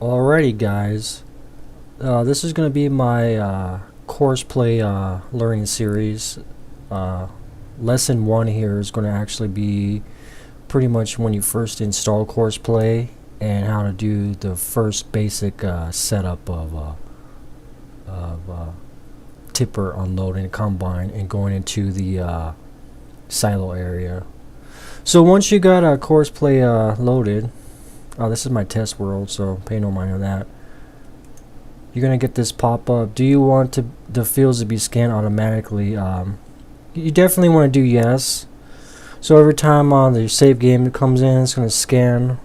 Alrighty guys, this is going to be my Courseplay learning series. Lesson 1 here is going to actually be pretty much when you first install Courseplay and how to do the first basic setup of tipper unloading a combine and going into the silo area. So once you got Courseplay loaded, this is my test world, so pay no mind of that. You're gonna get this pop-up. Do you want the fields to be scanned automatically? You definitely want to do yes. So every time the save game comes in, it's gonna scan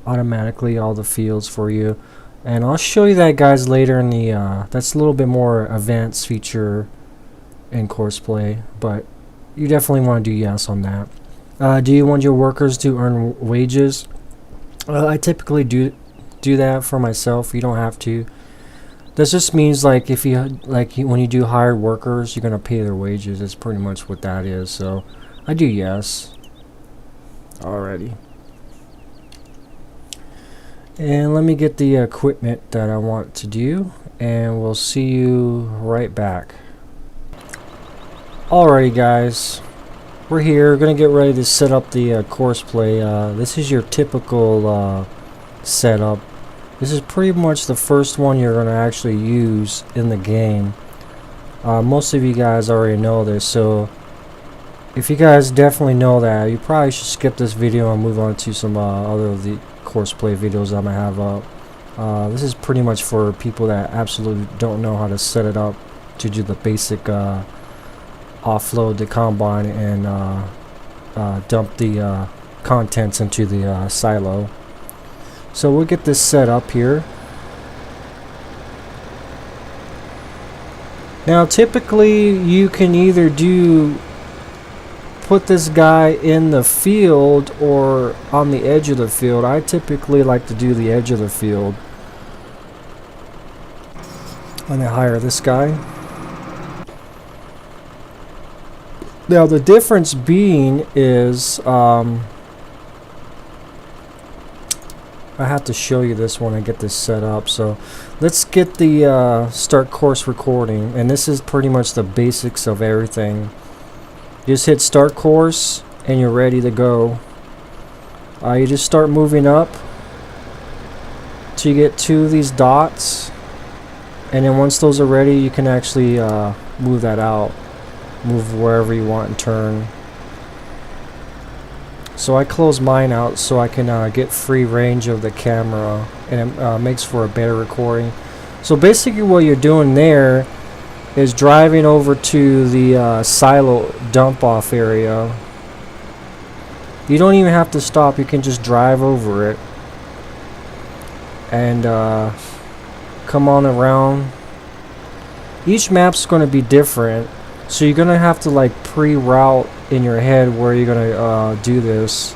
automatically all the fields for you. And I'll show you that, guys, later in the that's a little bit more advanced feature in Courseplay, but you definitely want to do yes on that. Do you want your workers to earn wages? I typically do that for myself. You don't have to. This just means like if you when you do hired workers, you're gonna pay their wages. That's pretty much what that is. So I do yes. Alrighty. And let me get the equipment that I want to do, and we'll see you right back. Alrighty guys, we're here. We're gonna get ready to set up the Courseplay. This is your typical setup. This is pretty much the first one you're gonna actually use in the game. Most of you guys already know this, so if you guys definitely know that, you probably should skip this video and move on to some other of the Courseplay videos I'm gonna have up. This is pretty much for people that absolutely don't know how to set it up to do the basic offload the combine and dump the contents into the silo. So we'll get this set up here. Now typically you can either put this guy in the field or on the edge of the field. I typically like to do the edge of the field. I'm gonna hire this guy. Now the difference being is I have to show you this when I get this set up. So let's get the start course recording, and this is pretty much the basics of everything. Just hit start course and you're ready to go. You just start moving up till you get 2 of these dots, and then once those are ready you can actually move that out. Move wherever you want and turn. So I close mine out so I can get free range of the camera, and it makes for a better recording. So basically what you're doing there is driving over to the silo dump off area. You don't even have to stop, you can just drive over it and come on around. Each map's going to be different, so you're gonna have to like pre-route in your head where you're gonna do this.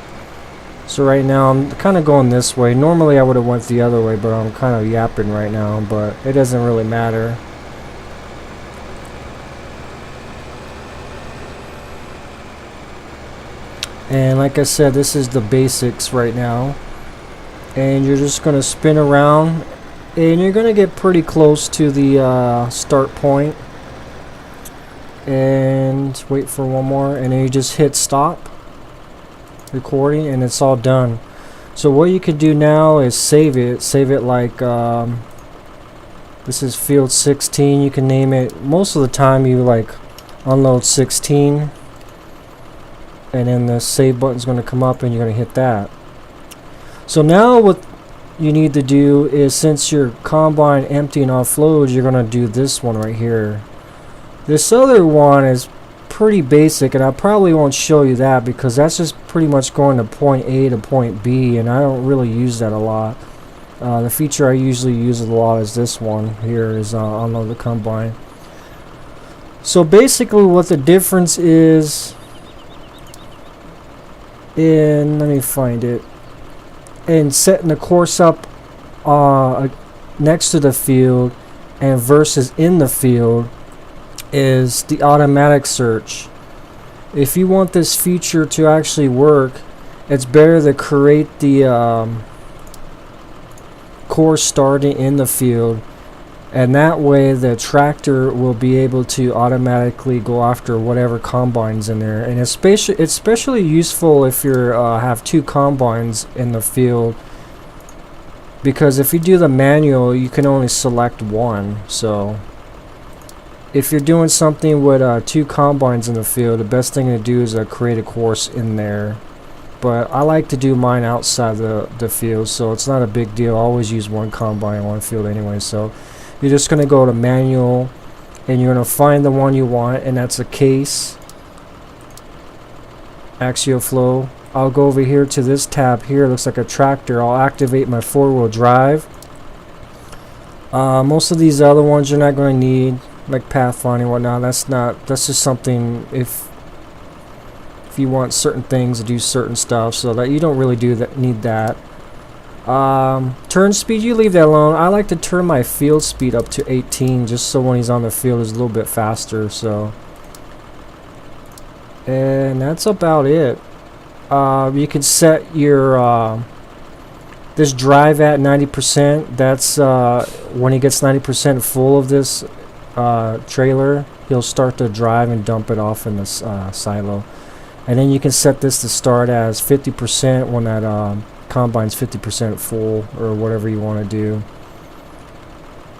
So right now I'm kind of going this way. Normally I would have went the other way, but I'm kind of yapping right now, but it doesn't really matter. And like I said, this is the basics right now, and you're just gonna spin around and you're gonna get pretty close to the start point. And wait for one more, and then you just hit stop recording and it's all done. So what you can do now is save it like this is field 16. You can name it. Most of the time you like unload 16, and then the save button's going to come up and you're going to hit that. So now what you need to do is, since your combine empty and offloads, you're going to do this one right here. This other one is pretty basic, and I probably won't show you that because that's just pretty much going to point A to point B, and I don't really use that a lot. The feature I usually use a lot is this one here, is unload the combine. So basically what the difference is in, let me find it, in setting the course up next to the field and versus in the field, is the automatic search. If you want this feature to actually work, it's better to create the course starting in the field, and that way the tractor will be able to automatically go after whatever combines in there. And it's especially useful if you have two combines in the field, because if you do the manual you can only select one. So if you're doing something with two combines in the field, the best thing to do is create a course in there. But I like to do mine outside the field, so it's not a big deal. I always use one combine in one field anyway. So you're just going to go to manual, and you're going to find the one you want, and that's a case, axial flow. I'll go over here to this tab here. It looks like a tractor. I'll activate my four-wheel drive. Most of these other ones you're not going to need, like pathfinding and whatnot. That's just something if you want certain things to do certain stuff, so that you don't really need that. Turn speed, you leave that alone. I like to turn my field speed up to 18, just so when he's on the field it's a little bit faster. So, and that's about it. You can set your this drive at 90%. That's when he gets 90% full of this trailer, he'll start to drive and dump it off in this silo. And then you can set this to start as 50% when that combine's 50% full, or whatever you want to do.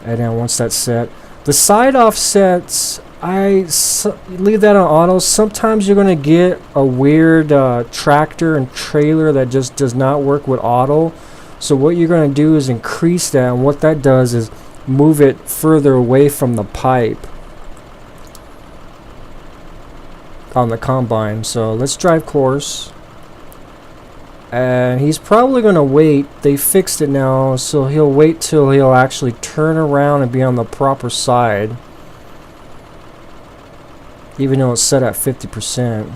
And then once that's set, the side offsets, leave that on auto. Sometimes you're going to get a weird tractor and trailer that just does not work with auto. So what you're going to do is increase that, and what that does is move it further away from the pipe on the combine. So let's drive course, and he's probably going to wait. They fixed it now, so he'll wait till he'll actually turn around and be on the proper side, even though it's set at 50%.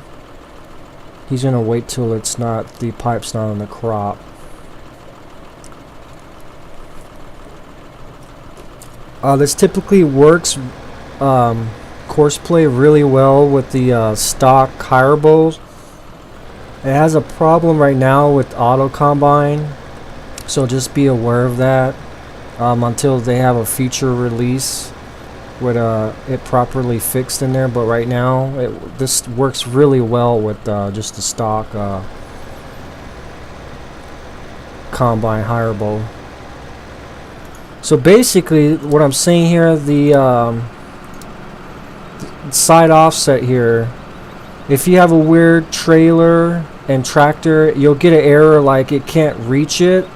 He's going to wait till it's not, the pipe's not on the crop. This typically works Courseplay really well with the stock hireables. It has a problem right now with auto combine, so just be aware of that until they have a feature release with it properly fixed in there. But right now this works really well with just the stock combine hireable. So basically what I'm saying here, the side offset here, if you have a weird trailer and tractor, you'll get an error like it can't reach it.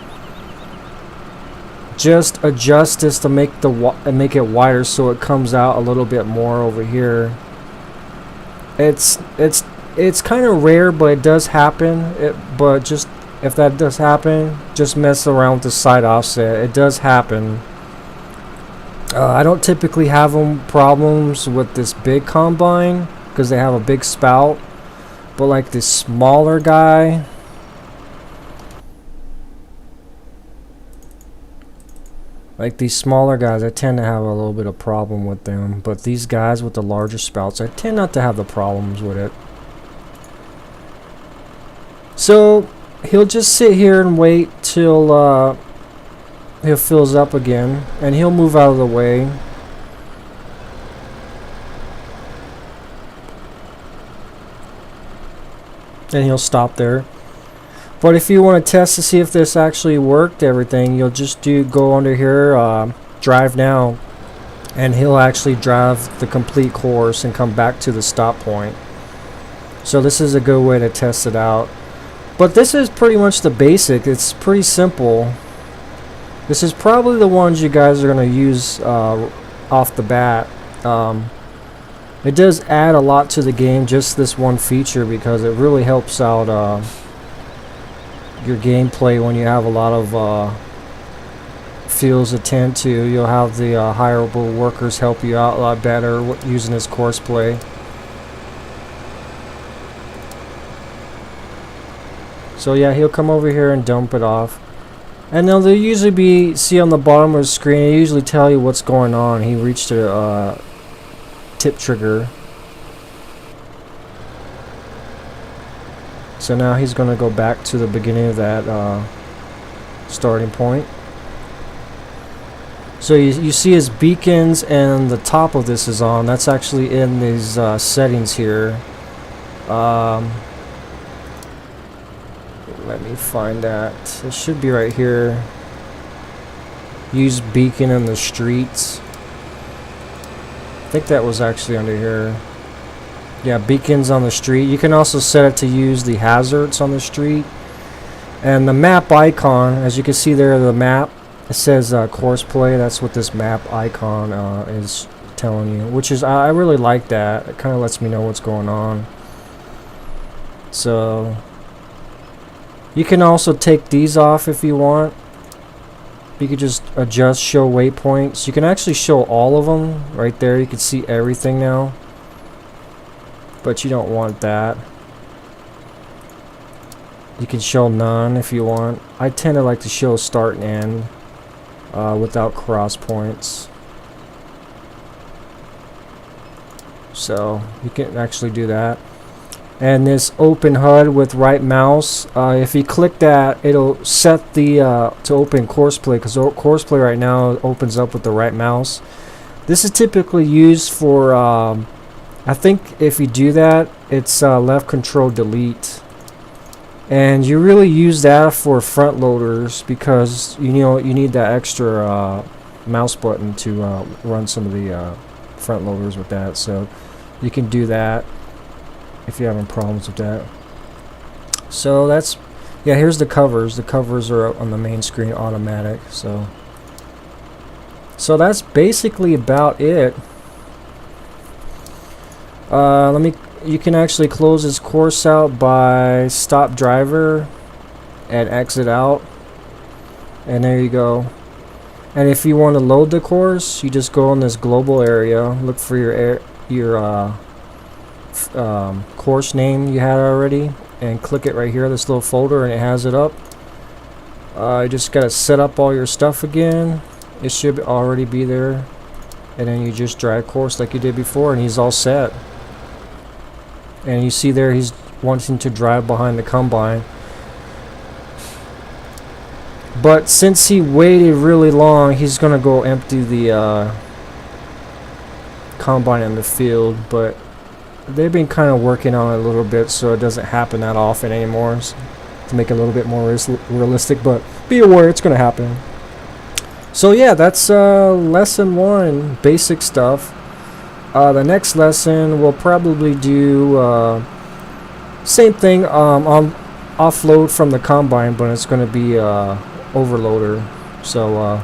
Just adjust this to make it wider so it comes out a little bit more over here. It's kind of rare, but it does happen. But just if that does happen, just mess around with the side offset. It does happen. I don't typically have problems with this big combine because they have a big spout, but like this smaller guy, like these smaller guys, I tend to have a little bit of problem with them. But these guys with the larger spouts, I tend not to have the problems with it. So he'll just sit here and wait till he fills up again, and he'll move out of the way. And he'll stop there. But if you want to test to see if this actually worked everything, you'll just go under here, drive now, and he'll actually drive the complete course and come back to the stop point. So this is a good way to test it out. But this is pretty much the basic. It's pretty simple. This is probably the ones you guys are going to use off the bat. It does add a lot to the game, just this one feature, because it really helps out your gameplay when you have a lot of fields to tend to. You'll have the hireable workers help you out a lot better using this Courseplay. So yeah, he'll come over here and dump it off. And now they'll usually see on the bottom of the screen, they usually tell you what's going on. He reached a tip trigger. So now he's going to go back to the beginning of that starting point. So you see his beacons and the top of this is on. That's actually in these settings here. Let me find that. It should be right here. Use beacon in the streets. I think that was actually under here. Yeah, beacons on the street. You can also set it to use the hazards on the street. And the map icon, as you can see there, the map, it says Courseplay. That's what this map icon is telling you, which is, I really like that. It kind of lets me know what's going on. So you can also take these off if you want. You could just adjust show waypoints. You can actually show all of them right there. You can see everything now, but you don't want that. You can show none if you want. I tend to like to show start and end without cross points. So you can actually do that. And this open HUD with right mouse, if you click that, it'll set the to open Courseplay, because Courseplay right now opens up with the right mouse. This is typically used for, I think if you do that, it's left control delete. And you really use that for front loaders, because you know you need that extra mouse button to run some of the front loaders with that. So you can do that if you're having problems with that. So that's, yeah, here's the covers. The covers are on the main screen automatic. So that's basically about it. You can actually close this course out by stop driver and exit out, and there you go. And if you want to load the course, you just go in this global area, look for your course name you had already, and click it right here, this little folder, and it has it up. You just gotta set up all your stuff again. It should already be there, and then you just drag course like you did before, and he's all set. And you see there he's wanting to drive behind the combine, but since he waited really long, he's gonna go empty the combine in the field. But they've been kind of working on it a little bit, so it doesn't happen that often anymore, to make it a little bit more realistic. But be aware, it's going to happen. So yeah, that's lesson 1, basic stuff. The next lesson we'll probably do same thing, on offload from the combine, but it's going to be overloader. So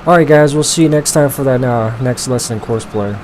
alright guys, we'll see you next time for that next lesson in Courseplay.